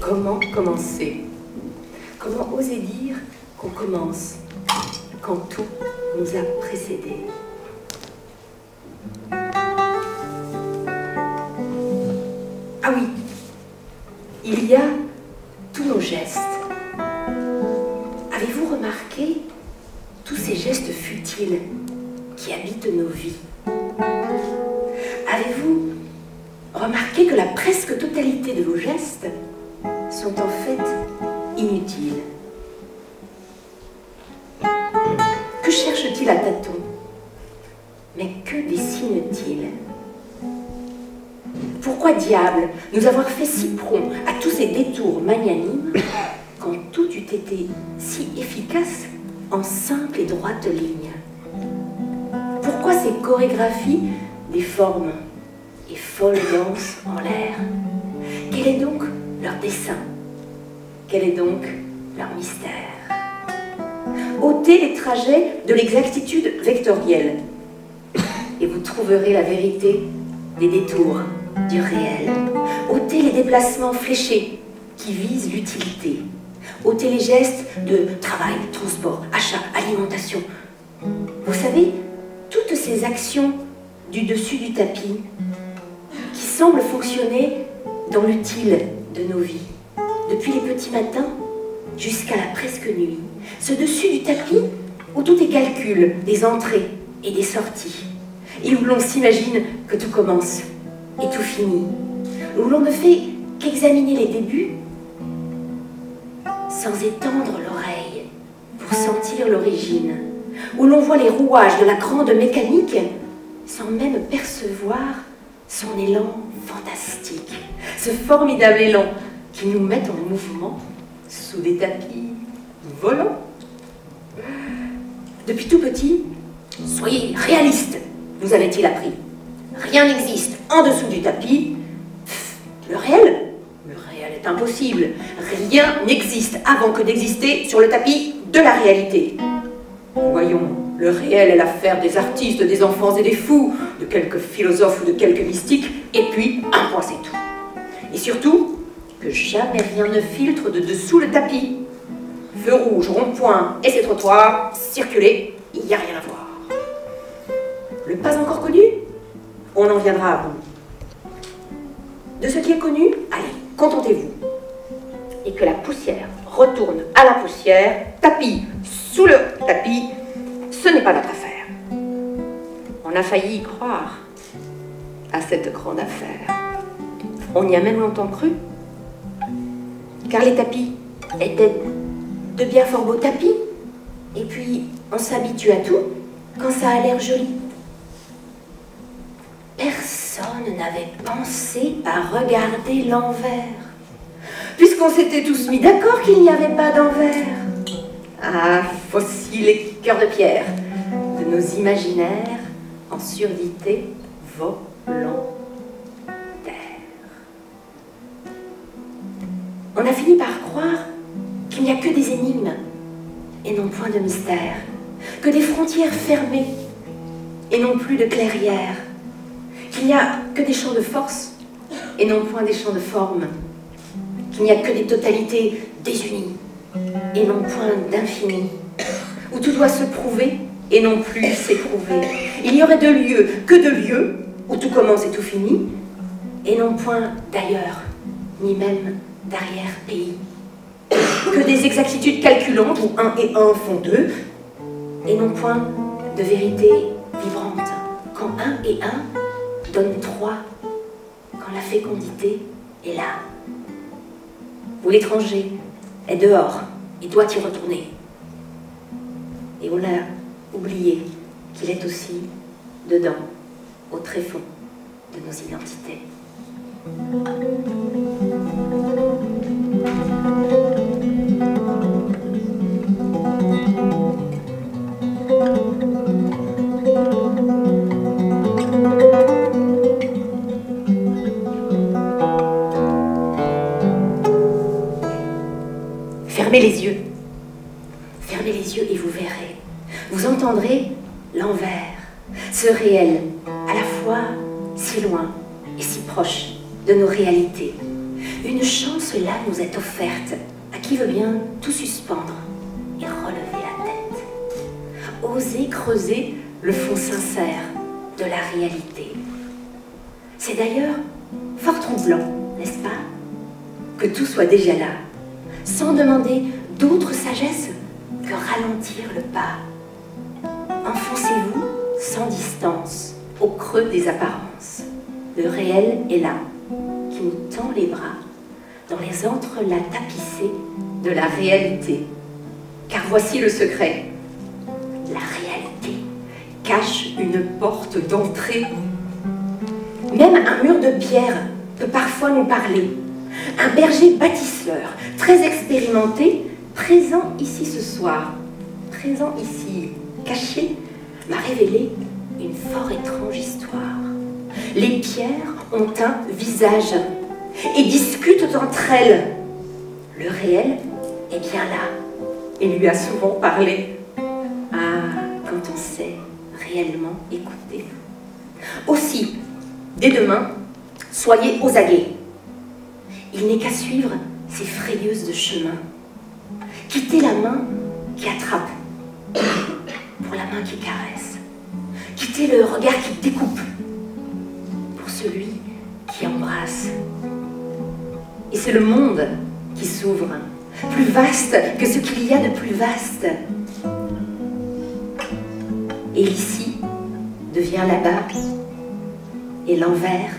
Comment commencer? Comment oser dire qu'on commence quand tout nous a précédés? Ah oui, il y a tous nos gestes. Avez-vous remarqué tous ces gestes futiles qui habitent nos vies? Avez-vous remarqué que la presque totalité de vos gestes sont en fait inutiles? Que cherche-t-il à tâtons? Mais que dessine-t-il? Pourquoi diable nous avoir fait si prompt à tous ces détours magnanimes quand tout eût été si efficace en simple et droite ligne? Pourquoi ces chorégraphies des formes et folles danses en l'air? Quel est donc leur dessein? Quel est donc leur mystère? Ôtez les trajets de l'exactitude vectorielle et vous trouverez la vérité des détours du réel. Ôtez les déplacements fléchés qui visent l'utilité. Ôtez les gestes de travail, transport, achat, alimentation. Vous savez, toutes ces actions du dessus du tapis qui semblent fonctionner dans l'utile de nos vies, depuis les petits matins jusqu'à la presque nuit. Ce dessus du tapis où tout est calcul, des entrées et des sorties, et où l'on s'imagine que tout commence et tout finit, où l'on ne fait qu'examiner les débuts sans étendre l'oreille pour sentir l'origine, où l'on voit les rouages de la grande mécanique sans même percevoir son élan fantastique, ce formidable élan qui nous met en mouvement sous des tapis volants. Depuis tout petit, soyez réaliste, nous avait-il appris. Rien n'existe en dessous du tapis. Le réel est impossible. Rien n'existe avant que d'exister sur le tapis de la réalité. Voyons, le réel est l'affaire des artistes, des enfants et des fous, de quelques philosophes ou de quelques mystiques, et puis un point c'est tout. Et surtout, que jamais rien ne filtre de dessous le tapis. Feu rouge, rond-point et ses trottoirs, circuler, il n'y a rien à voir. Le pas encore connu, on en viendra à bout. De ce qui est connu, allez, contentez-vous. Et que la poussière retourne à la poussière, tapis sous le tapis, ce n'est pas notre affaire. On a failli y croire à cette grande affaire. On y a même longtemps cru, car les tapis étaient de bien fort beaux tapis, et puis on s'habitue à tout quand ça a l'air joli. Personne n'avait pensé à regarder l'envers, puisqu'on s'était tous mis d'accord qu'il n'y avait pas d'envers. Ah, fossiles et cœurs de pierre de nos imaginaires en surdité volontaire. On a fini par croire qu'il n'y a que des énigmes et non point de mystères, que des frontières fermées et non plus de clairières, qu'il n'y a que des champs de force et non point des champs de forme, qu'il n'y a que des totalités désunies et non point d'infini, où tout doit se prouver et non plus s'éprouver. Il n'y aurait de lieu que de lieux où tout commence et tout finit, et non point d'ailleurs, ni même d'arrière-pays. Que des exactitudes calculantes où 1 et 1 font 2, et non point de vérité vibrante, quand 1 et 1 donnent 3, quand la fécondité est là. Où l'étranger est dehors et doit y retourner. Et on a oublié qu'il est aussi dedans, au tréfonds de nos identités. Fermez les yeux et vous verrez. Vous entendrez l'envers, ce réel, à la fois si loin et si proche de nos réalités. Une chance là nous est offerte à qui veut bien tout suspendre et relever la tête. Oser creuser le fond sincère de la réalité. C'est d'ailleurs fort troublant, n'est-ce pas, que tout soit déjà là, sans demander d'autre sagesse que ralentir le pas. Enfoncez-vous sans distance au creux des apparences. Le réel est là, qui nous tend les bras dans les entrelacs tapissés de la réalité. Car voici le secret. La réalité cache une porte d'entrée. Même un mur de pierre peut parfois nous parler. Un berger bâtisseur, très expérimenté, présent ici ce soir, présent ici, caché, m'a révélé une fort étrange histoire. Les pierres ont un visage et discutent entre elles. Le réel est bien là et lui a souvent parlé. Ah, quand on sait réellement écouter. Aussi, dès demain, soyez aux aguets. Il n'est qu'à suivre ces frayeuses de chemin. Quittez la main qui attrape pour la main qui caresse. Quittez le regard qui découpe pour celui qui embrasse. Et c'est le monde qui s'ouvre, plus vaste que ce qu'il y a de plus vaste. Et l'ici devient là-bas, et l'envers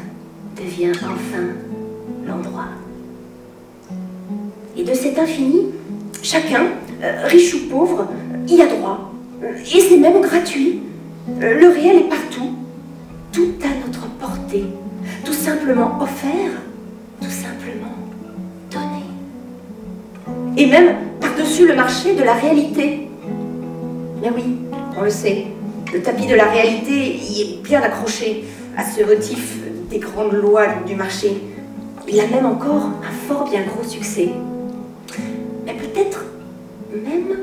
devient enfin l'endroit. Et de cet infini, chacun, riche ou pauvre, y a droit. Et c'est même gratuit. Le réel est partout, tout à notre portée, tout simplement offert, tout simplement donné. Et même par-dessus le marché de la réalité. Mais oui, on le sait, le tapis de la réalité y est bien accroché à ce motif des grandes lois du marché. Il a même encore un fort bien gros succès. Mais peut-être même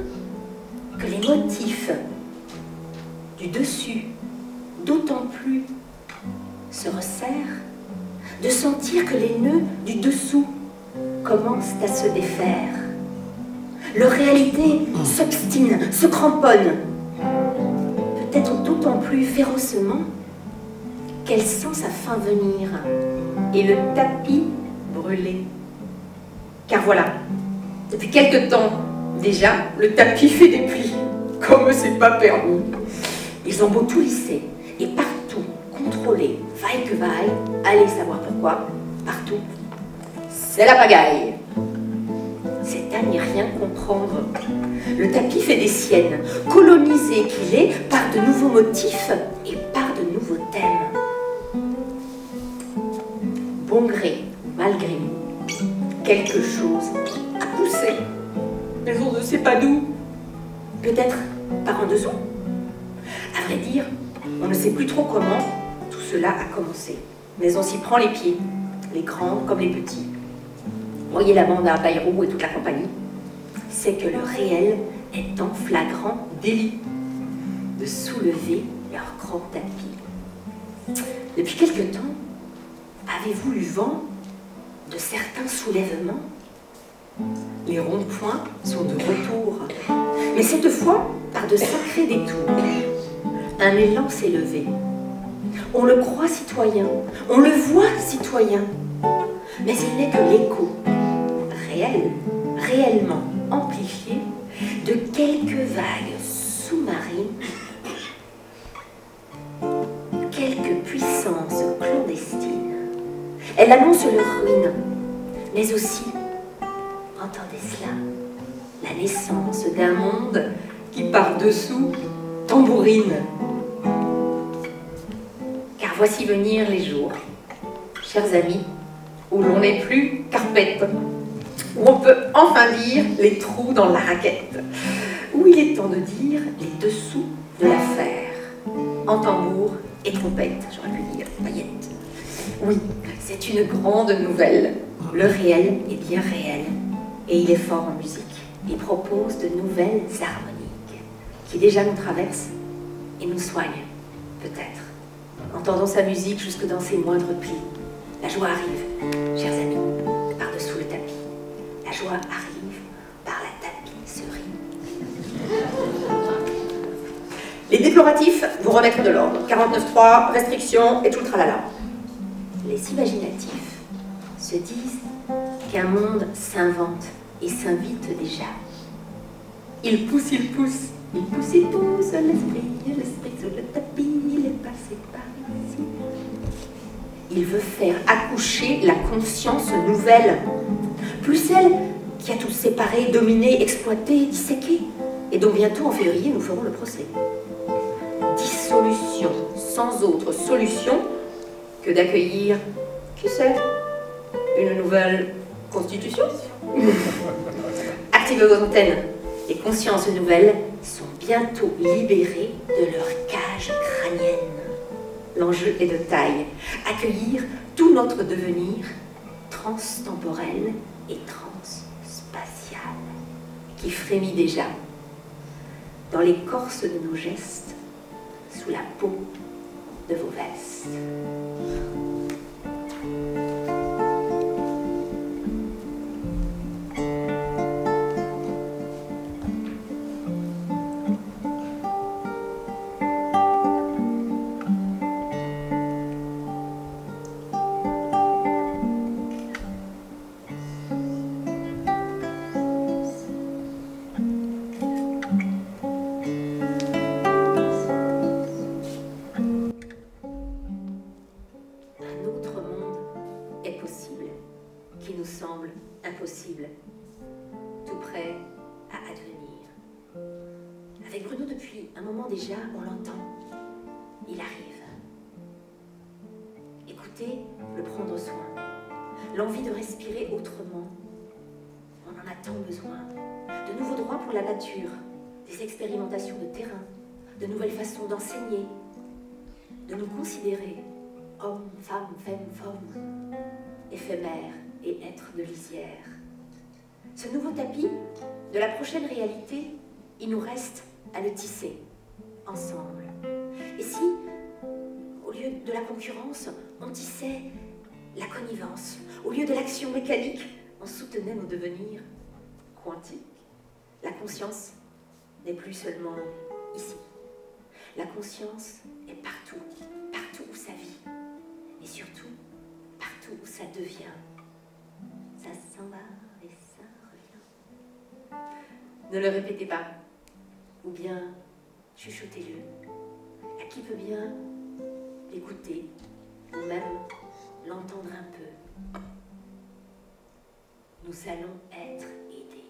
que les motifs du dessus d'autant plus se resserrent de sentir que les nœuds du dessous commencent à se défaire. Leur réalité s'obstine, se cramponne, peut-être d'autant plus férocement qu'elle sent sa fin venir et le tapis brûler. Car voilà, depuis quelque temps déjà, le tapis fait des plis, comme c'est pas permis. Ils ont beau tout lisser et partout contrôler, vaille que vaille, allez savoir pourquoi, partout, c'est la pagaille. C'est à n'y rien comprendre. Le tapis fait des siennes, colonisé qu'il est par de nouveaux motifs et par de nouveaux thèmes. Bon gré, malgré nous, quelque chose a poussé, mais on ne sait pas d'où. Peut-être par en dessous. À vrai dire, on ne sait plus trop comment tout cela a commencé. Mais on s'y prend les pieds, les grands comme les petits. Voyez la bande à Bayrou et toute la compagnie. C'est que le réel est en flagrant délit de soulever leur grand tapis. Depuis quelque temps, avez-vous eu vent de certains soulèvements? Les ronds-points sont de retour, mais cette fois par de sacrés détours. Un élan s'est levé. On le croit citoyen, on le voit citoyen, mais il n'est que l'écho réel, réellement amplifié de quelques vagues sous-marines, quelques puissances clandestines. Elle annonce leur ruine, mais aussi, entendez cela, la naissance d'un monde qui par-dessous tambourine. Car voici venir les jours, chers amis, où l'on n'est plus carpette, où on peut enfin lire les trous dans la raquette, où il est temps de dire les dessous de l'affaire, en tambour et trompette, j'aurais pu dire paillettes. Oui, c'est une grande nouvelle. Le réel est bien réel, et il est fort en musique. Il propose de nouvelles harmoniques, qui déjà nous traversent et nous soigne, peut-être. Entendons sa musique jusque dans ses moindres plis. La joie arrive, chers amis, par-dessous le tapis. La joie arrive par la tapisserie. Les déploratifs vont remettre de l'ordre. 49.3, restrictions et tout le tralala. Les imaginatifs se disent qu'un monde s'invente et s'invite déjà. Il pousse, il pousse, il pousse, il pousse, l'esprit sur le tapis, il est passé par ici. Il veut faire accoucher la conscience nouvelle, plus celle qui a tout séparé, dominé, exploité, disséqué, et dont bientôt en février nous ferons le procès. Dissolution sans autre solution que d'accueillir, qui sait, une nouvelle constitution. Activez vos antennes. Les consciences nouvelles sont bientôt libérées de leur cage crânienne. L'enjeu est de taille. Accueillir tout notre devenir transtemporel et transspatial, qui frémit déjà dans l'écorce de nos gestes, sous la peau de vos vestes. Impossible, tout prêt à advenir. Avec Bruno, depuis un moment déjà, on l'entend. Il arrive. Écoutez, le prendre soin. L'envie de respirer autrement. On en a tant besoin. De nouveaux droits pour la nature, des expérimentations de terrain, de nouvelles façons d'enseigner, de nous considérer hommes, femmes, femmes, éphémères et êtres de lisière. Ce nouveau tapis de la prochaine réalité, il nous reste à le tisser ensemble. Et si, au lieu de la concurrence, on tissait la connivence, au lieu de l'action mécanique, on soutenait nos devenirs quantiques. La conscience n'est plus seulement ici. La conscience est partout, partout où ça vit, et surtout partout où ça devient. Ça s'en va et ça revient. Ne le répétez pas, ou bien chuchotez-le. À qui peut bien l'écouter, ou même l'entendre un peu. Nous allons être aidés.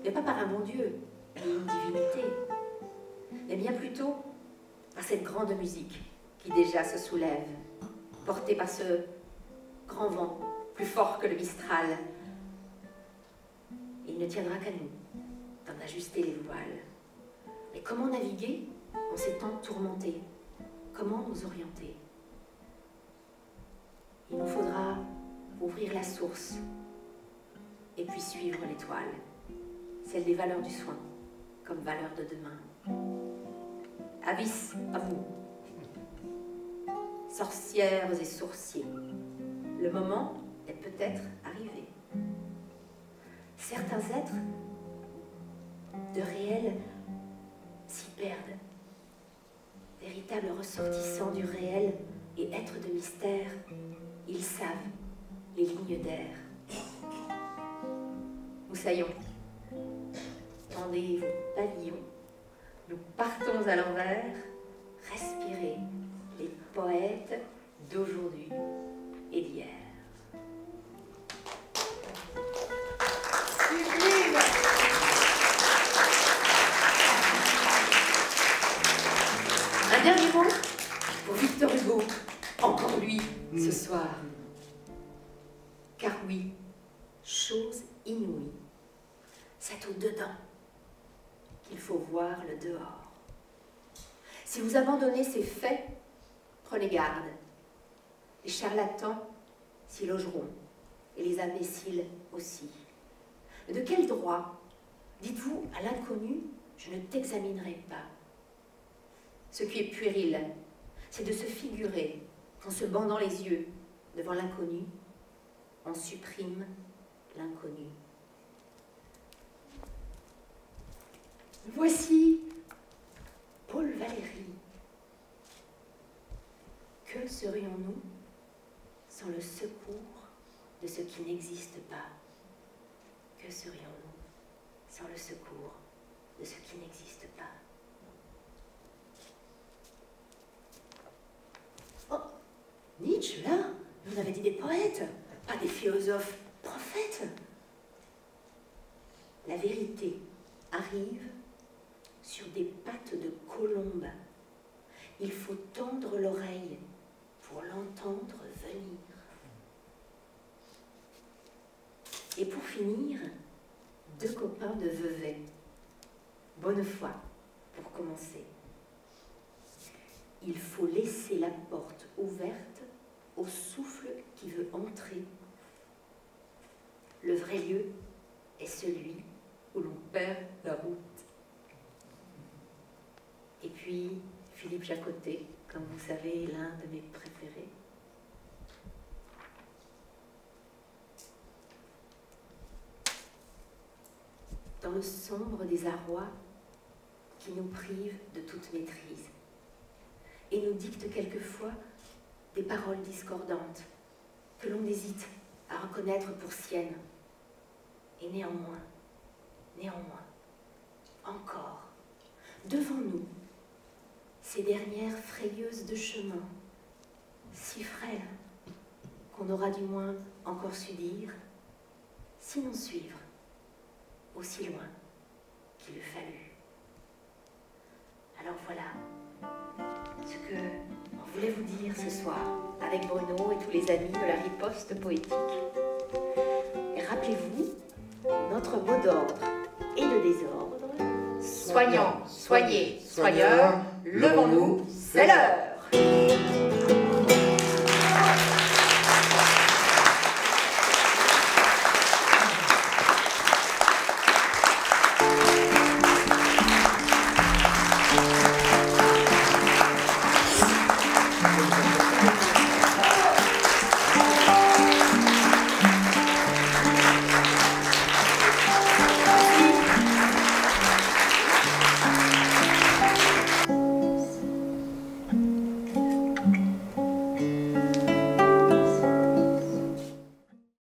Mais pas par un bon Dieu, ni une divinité, mais bien plutôt par cette grande musique qui déjà se soulève, portée par ce grand vent, plus fort que le Mistral. Il ne tiendra qu'à nous d'en ajuster les voiles. Mais comment naviguer en ces temps tourmentés? Comment nous orienter? Il nous faudra ouvrir la source et puis suivre l'étoile, celle des valeurs du soin comme valeur de demain. Avis à vous, sorcières et sorciers, le moment est peut-être arrivé. Certains êtres de réel s'y perdent, véritables ressortissants du réel et êtres de mystère, ils savent les lignes d'air. Moussaillons, tendez vos pavillons, nous partons à l'envers, respirez les poètes d'aujourd'hui et d'hier. Un dernier mot pour Victor Hugo, encore lui ce soir. Car oui, chose inouïe, c'est au-dedans qu'il faut voir le dehors. Si vous abandonnez ces faits, prenez garde. Les charlatans s'y logeront, et les imbéciles aussi. Mais de quel droit dites-vous à l'inconnu, je ne t'examinerai pas? Ce qui est puéril, c'est de se figurer qu'en se bandant les yeux devant l'inconnu, on supprime l'inconnu. Voici Paul Valéry. Que serions-nous sans le secours de ce qui n'existe pas? Que serions-nous sans le secours de ce qui n'existe pas? Oh, Nietzsche, là, on avait dit des poètes, pas des philosophes prophètes. La vérité arrive sur des pattes de colombe. Il faut tendre l'oreille pour l'entendre venir. Et pour finir, deux copains de Vevey. Bonne foi, pour commencer. Il faut laisser la porte ouverte au souffle qui veut entrer. Le vrai lieu est celui où l'on perd la route. Et puis, Philippe Jacotet, comme vous savez, est l'un de mes préférés. Dans le sombre des arrois qui nous privent de toute maîtrise et nous dictent quelquefois des paroles discordantes que l'on hésite à reconnaître pour siennes. Et néanmoins, encore, devant nous, ces dernières frayeuses de chemin, si frêles qu'on aura du moins encore su dire, sinon suivre, aussi loin qu'il eût fallu. Alors voilà ce que on voulait vous dire ce soir avec Bruno et tous les amis de la riposte poétique. Et rappelez-vous, notre mot d'ordre et de désordre. Soyons, soyez, soyeurs, levons-nous, c'est l'heure.